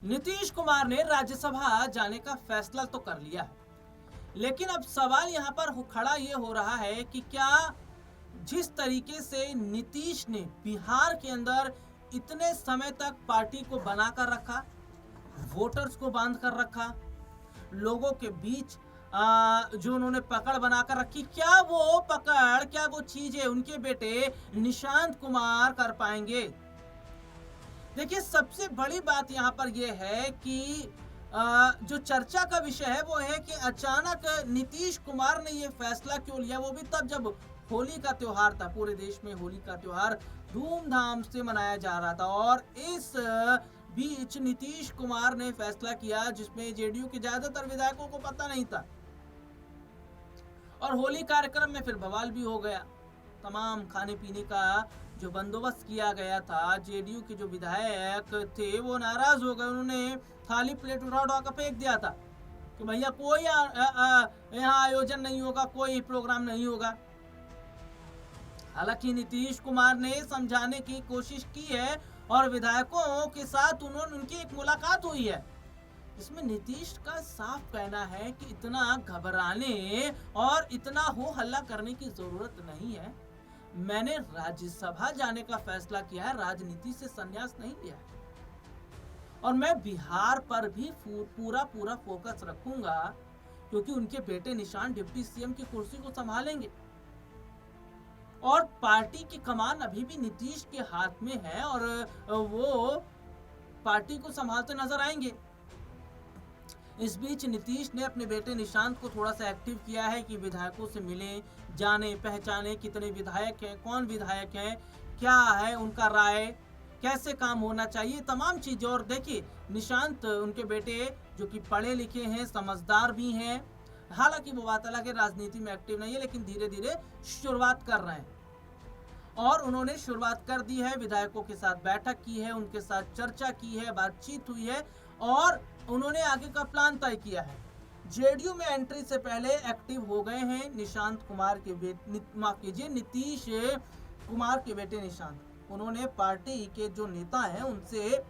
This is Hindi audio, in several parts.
नीतीश कुमार ने राज्यसभा जाने का फैसला तो कर लिया है, लेकिन अब सवाल यहाँ पर खड़ा ये हो रहा है कि क्या जिस तरीके से नीतीश ने बिहार के अंदर इतने समय तक पार्टी को बनाकर रखा, वोटर्स को बांध कर रखा, लोगों के बीच जो उन्होंने पकड़ बनाकर रखी, क्या वो पकड़, क्या वो चीजें उनके बेटे निशांत कुमार कर पाएंगे? देखिए, सबसे बड़ी बात यहाँ पर यह है कि जो चर्चा का विषय है वो है कि अचानक नीतीश कुमार ने ये फैसला क्यों लिया, वो भी तब जब होली का त्योहार था। पूरे देश में होली का त्योहार धूमधाम से मनाया जा रहा था और इस बीच नीतीश कुमार ने फैसला किया जिसमें जेडीयू के ज्यादातर विधायकों को पता नहीं था और होली कार्यक्रम में फिर बवाल भी हो गया। तमाम खाने पीने का जो बंदोबस्त किया गया था, जेडीयू के जो विधायक थे वो नाराज हो गए। उन्होंने खाली प्लेट उठा उठा कर फेंक दिया था कि भैया कोई यहाँ आयोजन नहीं होगा, कोई प्रोग्राम नहीं होगा। हालांकि नीतीश कुमार ने समझाने की कोशिश की है और विधायकों के साथ उनकी एक मुलाकात हुई है। इसमें नीतीश का साफ कहना है कि इतना घबराने और इतना हो हल्ला करने की जरूरत नहीं है। मैंने राज्यसभा जाने का फैसला किया है, राजनीति से संन्यास नहीं लिया है और मैं बिहार पर भी पूरा फोकस रखूंगा क्योंकि उनके बेटे निशांत डिप्टी सीएम की कुर्सी को संभालेंगे और पार्टी की कमान अभी भी नीतीश के हाथ में है और वो पार्टी को संभालते नजर आएंगे। इस बीच नीतीश ने अपने बेटे निशांत को थोड़ा सा एक्टिव किया है कि विधायकों से मिले, जाने पहचाने कितने विधायक हैं, कौन विधायक हैं, क्या है उनका राय, कैसे काम होना चाहिए, तमाम चीजें। और देखिए, निशांत उनके बेटे जो कि पढ़े लिखे हैं, समझदार भी हैं। हालांकि वो बात अलग है, राजनीति में एक्टिव नहीं है, लेकिन धीरे धीरे शुरुआत कर रहे हैं और उन्होंने शुरुआत कर दी है। विधायकों के साथ बैठक की है, उनके साथ चर्चा की है, बातचीत हुई है और उन्होंने आगे का प्लान तय किया है। जेडीयू में एंट्री से पहले एक्टिव हो गए हैं निशांत कुमार के बेटे, नीतीश कुमार के बेटे निशांत। उन्होंने पार्टी के जो नेता हैं उनसे,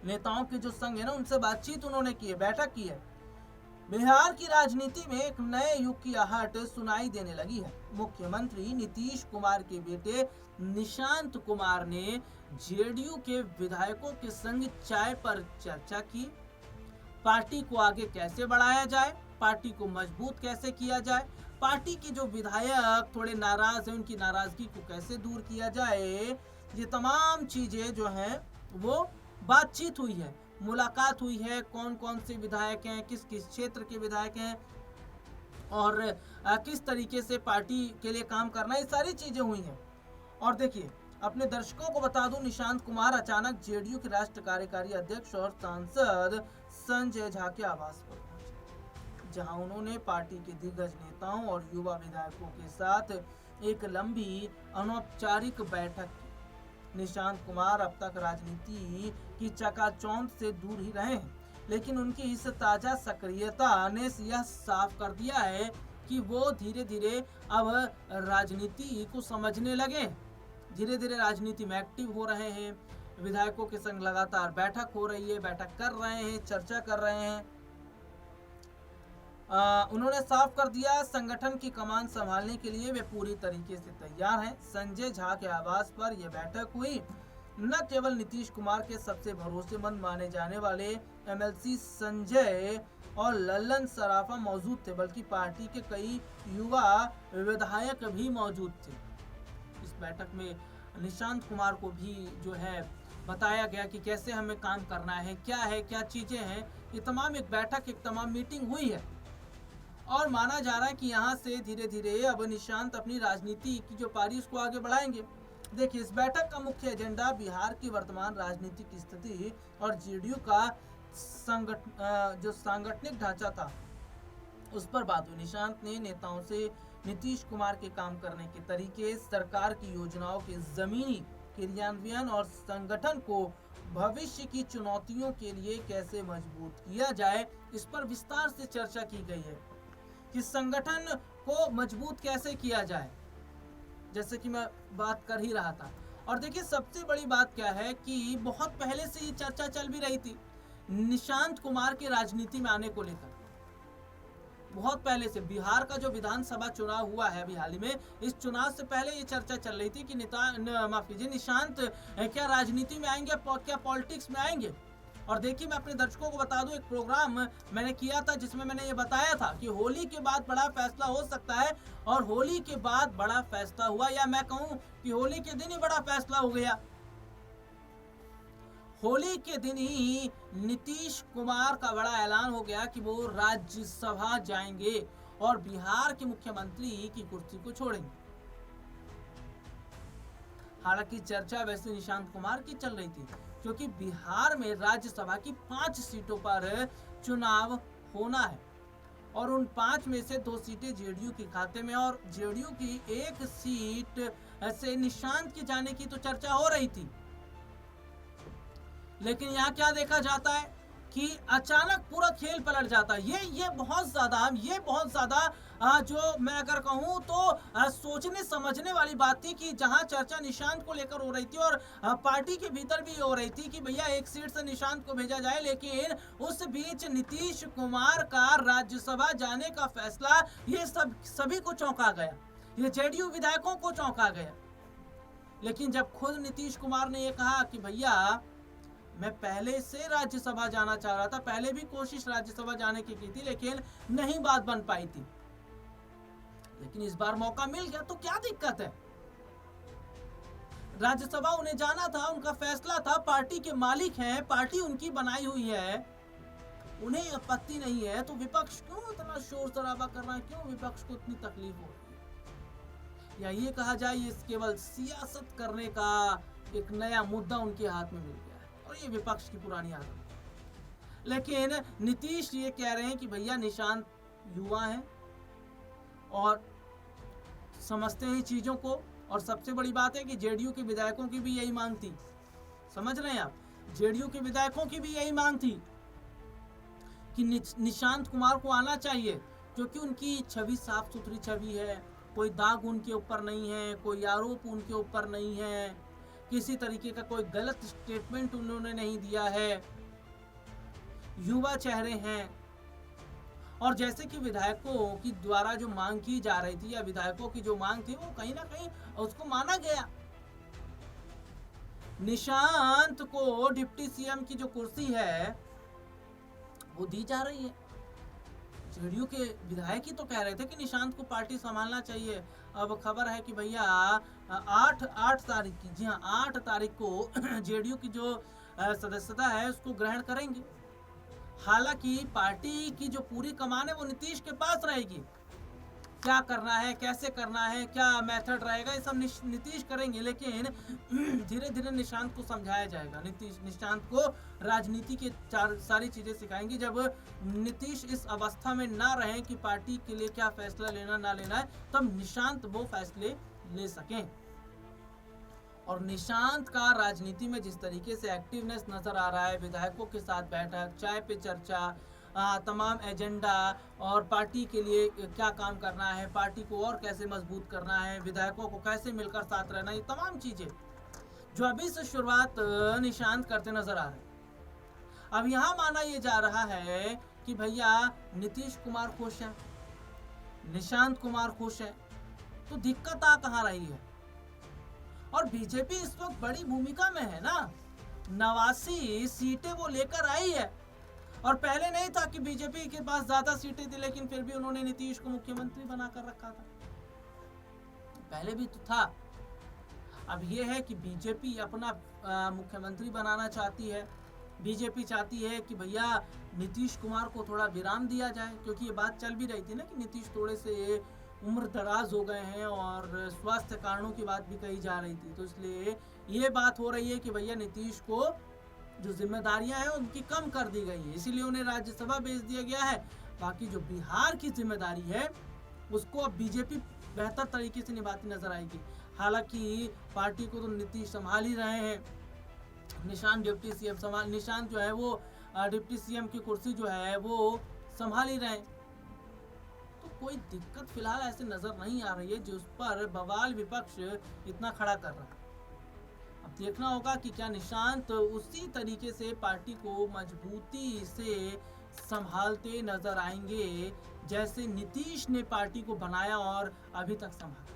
नेताओं के जो संघ है ना, उनसे बातचीत उन्होंने की है, बैठक की है। बिहार की राजनीति में एक नए युग की आहट सुनाई देने लगी है। मुख्यमंत्री नीतीश कुमार के बेटे निशांत कुमार ने जेडीयू के विधायकों के संग चाय पर चर्चा की। पार्टी को आगे कैसे बढ़ाया जाए, पार्टी को मजबूत कैसे किया जाए, पार्टी के जो विधायक थोड़े नाराज हैं उनकी नाराजगी को कैसे दूर किया जाए, ये तमाम चीजें जो हैं वो बातचीत हुई है, मुलाकात हुई है। कौन कौन से विधायक हैं, किस किस क्षेत्र के विधायक हैं और किस तरीके से पार्टी के लिए काम करना, ये सारी चीजें हुई हैं। और देखिए, अपने दर्शकों को बता दूं, निशांत कुमार अचानक जेडीयू के राष्ट्रीय कार्यकारी अध्यक्ष और सांसद संजय झा के आवास पर पहुंचे, जहां उन्होंने पार्टी के दिग्गज नेताओं और युवा विधायकों के साथ एक लंबी अनौपचारिक बैठक की। निशांत कुमार अब तक राजनीति की चकाचौंध से दूर ही रहे हैं, लेकिन उनकी इस ताजा सक्रियता ने यह साफ कर दिया है कि वो धीरे धीरे अब राजनीति को समझने लगे, धीरे धीरे राजनीति में एक्टिव हो रहे हैं। विधायकों के संग लगातार बैठक हो रही है, बैठक कर रहे हैं, चर्चा कर रहे हैं। उन्होंने साफ कर दिया, संगठन की कमान संभालने के लिए वे पूरी तरीके से तैयार हैं। संजय झा के आवास पर यह बैठक हुई। न केवल नीतीश कुमार के सबसे भरोसेमंद माने जाने वाले एमएलसी संजय और लल्लन सराफा मौजूद थे, बल्कि पार्टी के कई युवा विधायक भी मौजूद थे। इस बैठक में निशांत कुमार को भी जो है बताया गया कि कैसे हमें काम करना है, क्या चीजें हैं। ये तमाम एक बैठक, एक तमाम मीटिंग हुई है और माना जा रहा है कि यहाँ से धीरे धीरे अब निशांत अपनी राजनीति की जो पारी उसको आगे बढ़ाएंगे। देखिए, इस बैठक का मुख्य एजेंडा बिहार की वर्तमान राजनीतिक स्थिति और जेडीयू का जो सांगठनिक ढांचा था उस पर बात हुई। निशांत ने नेताओं से नीतीश कुमार के काम करने के तरीके, सरकार की योजनाओं के जमीनी क्रियान्वयन और संगठन को भविष्य की चुनौतियों के लिए कैसे मजबूत किया जाए, इस पर विस्तार से चर्चा की गई है कि संगठन को मजबूत कैसे किया जाए, जैसे कि मैं बात कर ही रहा था। और देखिए, सबसे बड़ी बात क्या है कि बहुत पहले से ये चर्चा चल भी रही थी निशांत कुमार के राजनीति में आने को लेकर बहुत पहले से बिहार का जो विधानसभा चुनाव हुआ है अभी हाल ही में, इस चुनाव से पहले ये चर्चा चल रही थी कि माफ कीजिए, निशांत क्या राजनीति में आएंगे, क्या पॉलिटिक्स में आएंगे। और देखिए, मैं अपने दर्शकों को बता दूं, एक प्रोग्राम मैंने किया था जिसमें मैंने ये बताया था कि होली के बाद बड़ा फैसला हो सकता है, और होली के बाद बड़ा फैसला हुआ, या मैं कहूं कि होली के दिन ही बड़ा फैसला हो गया। होली के दिन ही नीतीश कुमार का बड़ा ऐलान हो गया कि वो राज्यसभा जाएंगे और बिहार के मुख्यमंत्री की कुर्सी को छोड़ेंगे। हालांकि चर्चा वैसे निशांत कुमार की चल रही थी, क्योंकि बिहार में राज्यसभा की 5 सीटों पर चुनाव होना है, और उन 5 में से 2 सीटें जेडीयू के खाते में, और जेडीयू की 1 सीट से निशांत के जाने की तो चर्चा हो रही थी। लेकिन यहाँ क्या देखा जाता है कि अचानक पूरा खेल पलट जाता है। ये बहुत ज्यादा जो मैं अगर कहूँ तो सोचने समझने वाली बात थी कि जहाँ चर्चा निशांत को लेकर हो रही थी और पार्टी के भीतर भी हो रही थी कि भैया 1 सीट से निशांत को भेजा जाए, लेकिन उस बीच नीतीश कुमार का राज्यसभा जाने का फैसला ये सभी को चौंका गया, ये जेडीयू विधायकों को चौंका गया। लेकिन जब खुद नीतीश कुमार ने ये कहा कि भैया मैं पहले से राज्यसभा जाना चाह रहा था, पहले भी कोशिश राज्यसभा जाने की थी, लेकिन नहीं बात बन पाई थी, लेकिन इस बार मौका मिल गया तो क्या दिक्कत है। राज्यसभा उन्हें जाना था, उनका फैसला था, पार्टी के मालिक हैं, पार्टी उनकी बनाई हुई है, उन्हें आपत्ति नहीं है, तो विपक्ष क्यों इतना शोर शराबा कर रहा है, क्यों विपक्ष को इतनी तकलीफ हो रही है। या ये कहा जाए ये केवल सियासत करने का एक नया मुद्दा उनके हाथ में मिल गया, और ये विपक्ष की पुरानी आदत। लेकिन नीतीश ये कह रहे हैं कि भैया निशांत युवा हैं और समझते हैं चीजों को, और सबसे बड़ी बात है कि जेडीयू के विधायकों की भी यही मांग थी, समझ रहे हैं आप, जेडीयू के विधायकों की भी यही मांग थी कि निशांत कुमार को आना चाहिए, क्योंकि उनकी छवि साफ सुथरी छवि है, कोई दाग उनके ऊपर नहीं है, कोई आरोप उनके ऊपर नहीं है, किसी तरीके का कोई गलत स्टेटमेंट उन्होंने नहीं दिया है, युवा चेहरे हैं। और जैसे कि विधायकों की द्वारा जो मांग की जा रही थी, या विधायकों की जो मांग थी, वो कहीं ना कहीं उसको माना गया। निशांत को डिप्टी सीएम की जो कुर्सी है वो दी जा रही है। जेडीयू के विधायक ही तो कह रहे थे कि निशांत को पार्टी संभालना चाहिए। अब खबर है कि भैया 8 तारीख की, जी हाँ 8 तारीख को जेडीयू की जो सदस्यता है उसको ग्रहण करेंगे। हालांकि पार्टी की जो पूरी कमान है वो नीतीश के पास रहेगी, क्या करना है, कैसे करना है, क्या मेथड रहेगा, ये सब नीतीश करेंगे, लेकिन धीरे धीरे निशांत को समझाया जाएगा। निशांत को राजनीति के सारी चीजें सिखाएंगे। जब नीतीश इस अवस्था में ना रहे कि पार्टी के लिए क्या फैसला लेना ना लेना है, तब निशांत वो फैसले ले सकें। और निशांत का राजनीति में जिस तरीके से एक्टिवनेस नजर आ रहा है, विधायकों के साथ बैठक, चाय पे चर्चा, तमाम एजेंडा, और पार्टी के लिए क्या काम करना है, पार्टी को और कैसे मजबूत करना है, विधायकों को कैसे मिलकर साथ रहना, ये तमाम चीजें जो अभी से शुरुआत निशांत करते नजर आ रहे हैं। अब यहाँ माना ये जा रहा है कि भैया नीतीश कुमार खुश है, निशांत कुमार खुश है, तो दिक्कत आ कहाँ रही है। और बीजेपी इस वक्त बड़ी भूमिका में है ना, 89 सीटें वो लेकर आई है, और पहले नहीं था कि बीजेपी के पास ज्यादा सीटें थी, लेकिन फिर भी उन्होंने नीतीश को मुख्यमंत्री बनाकर रखा था, पहले भी तो था। अब यह है कि बीजेपी अपना मुख्यमंत्री बनाना चाहती है, बीजेपी चाहती है कि भैया नीतीश कुमार को थोड़ा विराम दिया जाए, क्योंकि ये बात चल भी रही थी ना कि नीतीश थोड़े से उम्र दराज हो गए हैं और स्वास्थ्य कारणों की बात भी कही जा रही थी, तो इसलिए ये बात हो रही है कि भैया नीतीश को जो जिम्मेदारियां हैं उनकी कम कर दी गई है, इसीलिए उन्हें राज्यसभा भेज दिया गया है। बाकी जो बिहार की जिम्मेदारी है उसको अब बीजेपी बेहतर तरीके से निभाती नजर आएगी। हालांकि पार्टी को तो नीतीश संभाल ही रहे हैं, निशांत डिप्टी सीएम निशांत जो है वो डिप्टी सीएम की कुर्सी जो है वो संभाल ही रहे हैं, तो कोई दिक्कत फिलहाल ऐसे नजर नहीं आ रही है जिस पर बवाल विपक्ष इतना खड़ा कर रहा है। अब देखना होगा कि क्या निशांत उसी तरीके से पार्टी को मजबूती से संभालते नजर आएंगे जैसे नीतीश ने पार्टी को बनाया और अभी तक संभाला,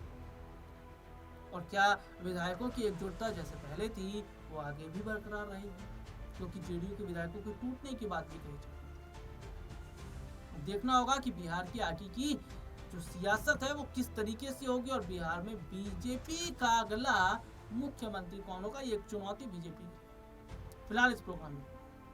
और क्या विधायकों की एकजुटता जैसे पहले थी वो आगे भी बरकरार रहेगी, क्योंकि जेडीयू के विधायकों के टूटने की बात भी कही जाती है। देखना होगा कि बिहार की आगे की जो सियासत है वो किस तरीके से होगी और बिहार में बीजेपी का अगला मुख्यमंत्री कौन होगा, ये एक चुनौती बीजेपी की। फिलहाल इस प्रोग्राम में